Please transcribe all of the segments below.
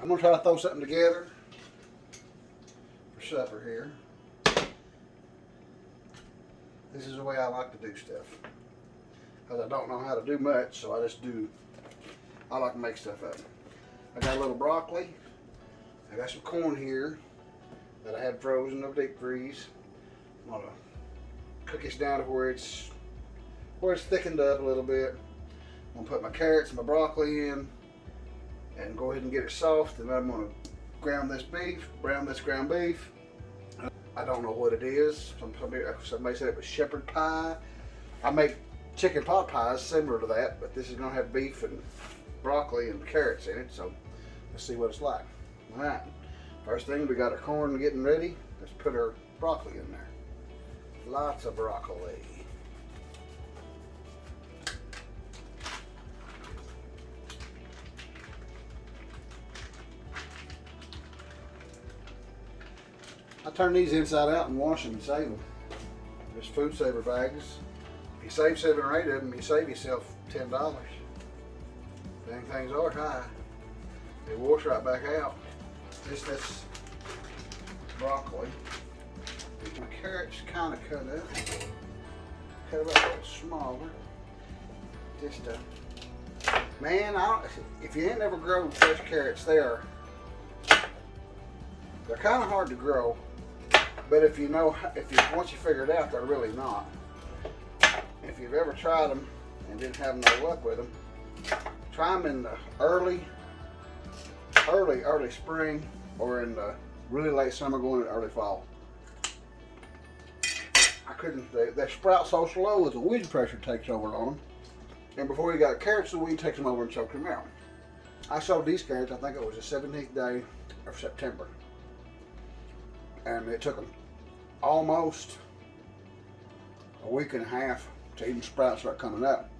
I'm gonna try to throw something together for supper here. This is the way I like to do stuff. Because I don't know how to do much, so I just do, I like to make stuff up. I got a little broccoli. I got some corn here that I had frozen of deep freeze. I'm gonna cook this down to where it's thickened up a little bit. I'm gonna put my carrots and my broccoli in and go ahead and get it soft, and then I'm gonna brown this ground beef. I don't know what it is. Somebody said it was shepherd pie. I make chicken pot pies similar to that, but this is gonna have beef and broccoli and carrots in it, so let's see what it's like. All right, first thing, we got our corn getting ready. Let's put our broccoli in there. Lots of broccoli. I turn these inside out and wash them and save them. Just food saver bags. If you save 7 or 8 of them, you save yourself $10. Dang, things are high. They wash right back out. This broccoli. My carrots kind of cut up. Cut it up a little smaller. Just man, if you ain't never grown fresh carrots, they're kind of hard to grow. But once you figure it out, they're really not. If you've ever tried them and didn't have no luck with them, try them in the early spring, or in the really late summer going into early fall. They sprout so slow that the weed pressure takes over on them. And before you got carrots, the weed takes them over and chokes them out. I sowed these carrots, I think it was the 17th day of September. And it took them almost a week and a half to even sprouts start coming up.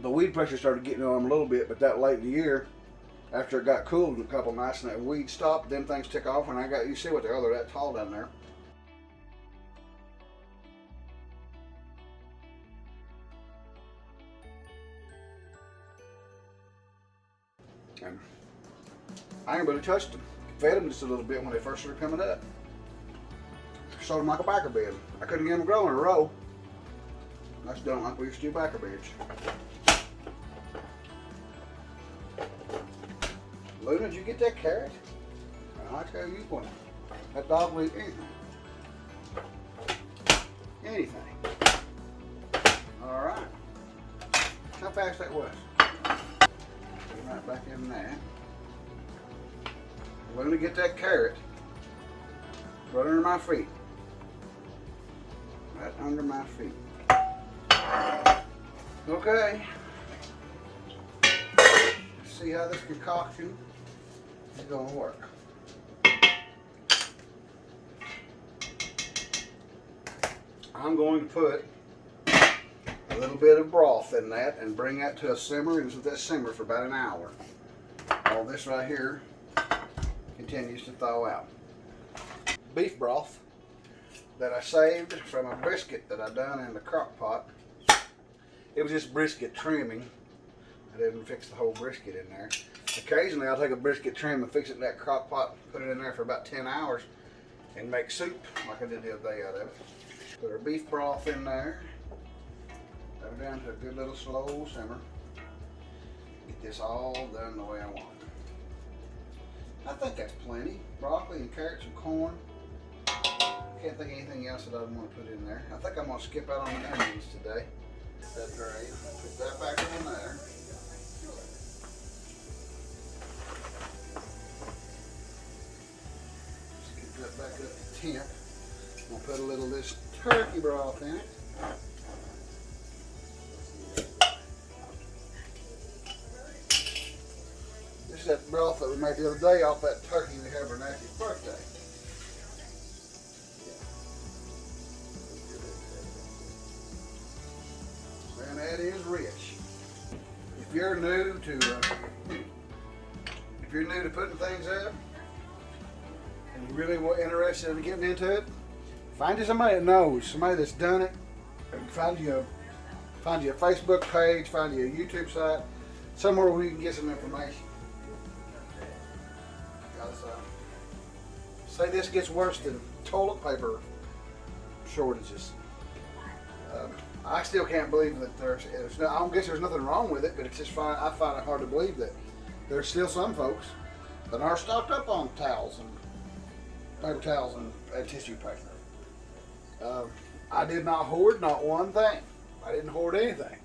The weed pressure started getting on them a little bit, but that late in the year, after it got cooled in a couple nights and that weed stopped, them things took off, and you see what they are, they're that tall down there. And I ain't really touched them. Fed them just a little bit when they first started coming up. Sowed them like a backer bed. I couldn't get them to grow in a row. That's done like we used to do backer beds. Luna, did you get that carrot? I tell you what, that dog will eat anything. Anything. All right. How fast that was. Put it right back in there. Luna, get that carrot right under my feet. Right under my feet. Okay. Let's see how this concoction is going to work. I'm going to put a little bit of broth in that and bring that to a simmer, and let that simmer for about an hour. All this right here continues to thaw out. Beef broth that I saved from a brisket that I done in the crock pot. It was just brisket trimming. I didn't fix the whole brisket in there. Occasionally I'll take a brisket trim and fix it in that crock pot, put it in there for about 10 hours and make soup like I did the other day out of it. Put our beef broth in there. Put it down to a good little slow simmer. Get this all done the way I want it. I think that's plenty. Broccoli and carrots and corn. Can't think of anything else that I'd want to put in there. I think I'm going to skip out on the onions today. That's great. Put that back on there. Just get that back up to temp. I'm going to put a little of this turkey broth in it. This is that broth that we made the other day off that turkey we had for Nancy's birthday. And that is rich. If you're new to putting things up and you're really interested in getting into it, find you somebody that knows, somebody that's done it. Find you a Facebook page, find you a YouTube site, somewhere where you can get some information. Say this gets worse than toilet paper shortages. I still can't believe that there's no, I don't guess there's nothing wrong with it, but it's just fine. I find it hard to believe that there's still some folks that are stocked up on towels and paper towels and tissue paper. I did not hoard not one thing. I didn't hoard anything.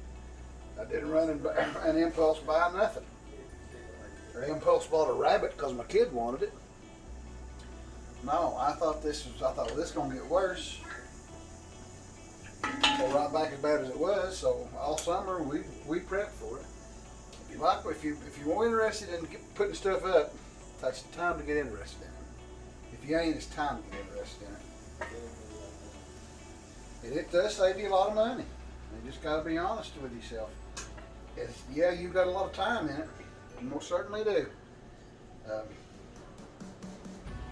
I didn't run an impulse buy nothing. Or impulse bought a rabbit because my kid wanted it. No, I thought this was gonna get worse. Well, right back as bad as it was. So all summer we prepped for it. If you are interested in putting stuff up, that's the time to get interested in it. If you ain't, it's time to get interested in it. And it does save you a lot of money. You just got to be honest with yourself. Yeah, you've got a lot of time in it. You most certainly do.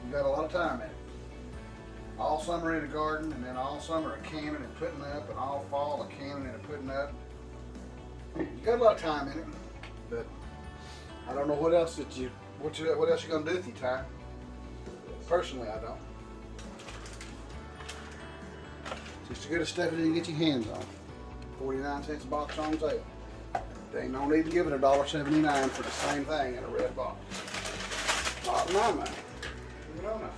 You've got a lot of time in it. All summer in the garden, and then all summer a canning and putting up, and all fall a canning and putting up. You got a lot of time in it, but I don't know what else what else you're gonna do with your time. Personally, I don't. Just as good as stuff as you can get your hands on. 49 cents a box on sale. There ain't no need to give it $1.79 for the same thing in a red box. Not my money. No.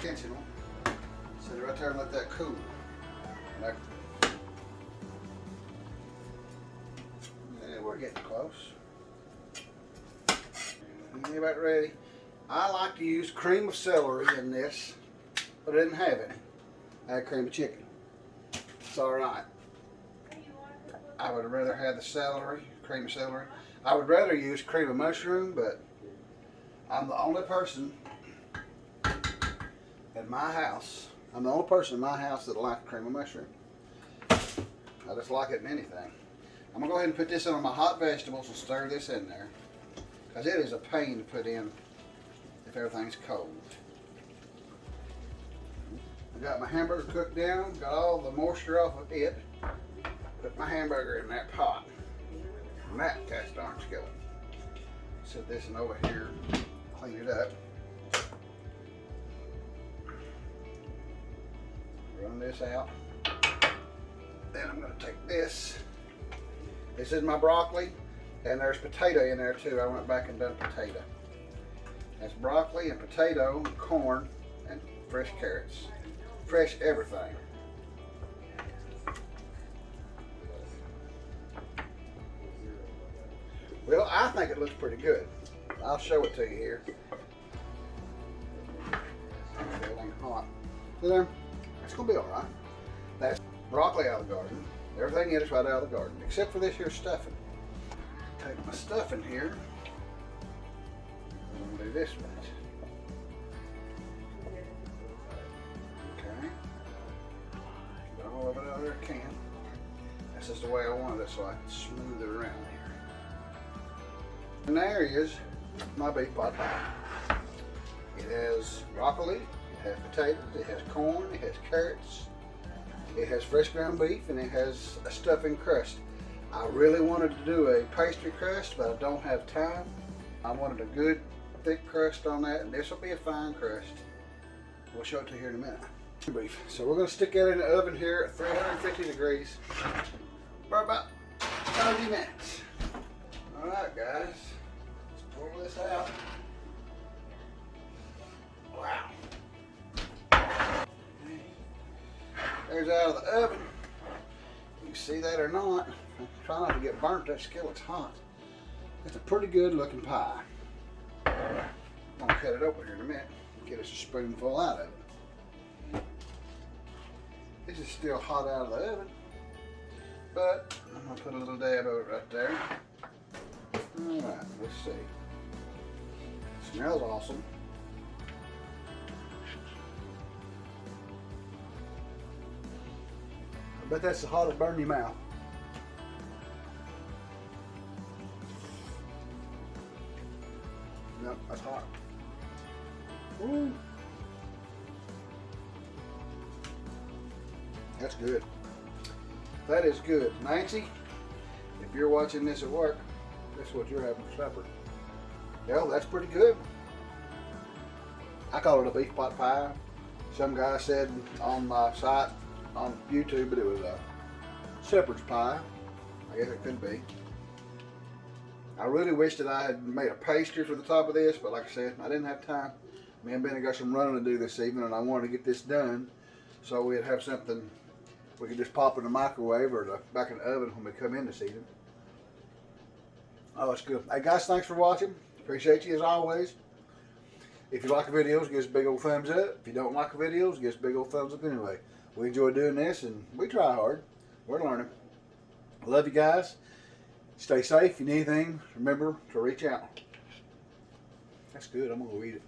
Intentional. Sit it right there and let that cool. Yeah, we're getting close. You about ready? I like to use cream of celery in this, but I didn't have any. I had cream of chicken. It's alright. I would rather have the celery, cream of celery. I would rather use cream of mushroom, but I'm the only person in my house. I'm the only person in my house that likes cream of mushroom. I just like it in anything. I'm gonna go ahead and put this on my hot vegetables and stir this in there, because it is a pain to put in if everything's cold. I got my hamburger cooked down, got all the moisture off of it. Put my hamburger in that pot, and that cast iron skillet. Set this in over here, clean it up. Run this out. Then I'm going to take this. This is my broccoli, and there's potato in there too. I went back and done potato. That's broccoli and potato, and corn, and fresh carrots. Fresh everything. Well, I think it looks pretty good. I'll show it to you here. It ain't hot. See there? It's going to be alright. That's broccoli out of the garden. Everything in it's right out of the garden, except for this here stuffing. Take my stuffing here. I'm going to do this one. Okay. Get all of it out there I can. That's just the way I wanted it, so I can smooth it around here. And there is my beef pot pie. It has broccoli, it has potatoes, it has corn, it has carrots, it has fresh ground beef, and it has a stuffing crust. I really wanted to do a pastry crust, but I don't have time. I wanted a good thick crust on that, and this will be a fine crust. We'll show it to you here in a minute. Beef. So we're going to stick that in the oven here at 350 degrees for about 30 minutes. Alright guys, let's pull this out. Wow. There's out of the oven. You can see that or not. Try not to get burnt, that skillet's hot. It's a pretty good looking pie. I'm gonna cut it open here in a minute. Get us a spoonful out of it. This is still hot out of the oven, but I'm gonna put a little dab of it right there. Alright, let's see. Smells awesome. I bet that's the hot to burn your mouth. Nope, that's hot. Ooh. That's good. That is good. Nancy, if you're watching this at work, This is what you're having for supper. Yeah, that's pretty good. I call it a beef pot pie. Some guy said on my site on YouTube, but it was a shepherd's pie. I guess it could be. I really wish that I had made a pastry for the top of this, but like I said, I didn't have time. Me and Benny got some running to do this evening, and I wanted to get this done so we'd have something we could just pop in the microwave or back in the oven when we come in this evening. Oh, it's good. Hey guys, thanks for watching. Appreciate you as always. If you like the videos, give us a big old thumbs up. If you don't like the videos, give us a big old thumbs up anyway. We enjoy doing this, and we try hard. We're learning. I love you guys. Stay safe. If you need anything, remember to reach out. That's good. I'm going to go eat it.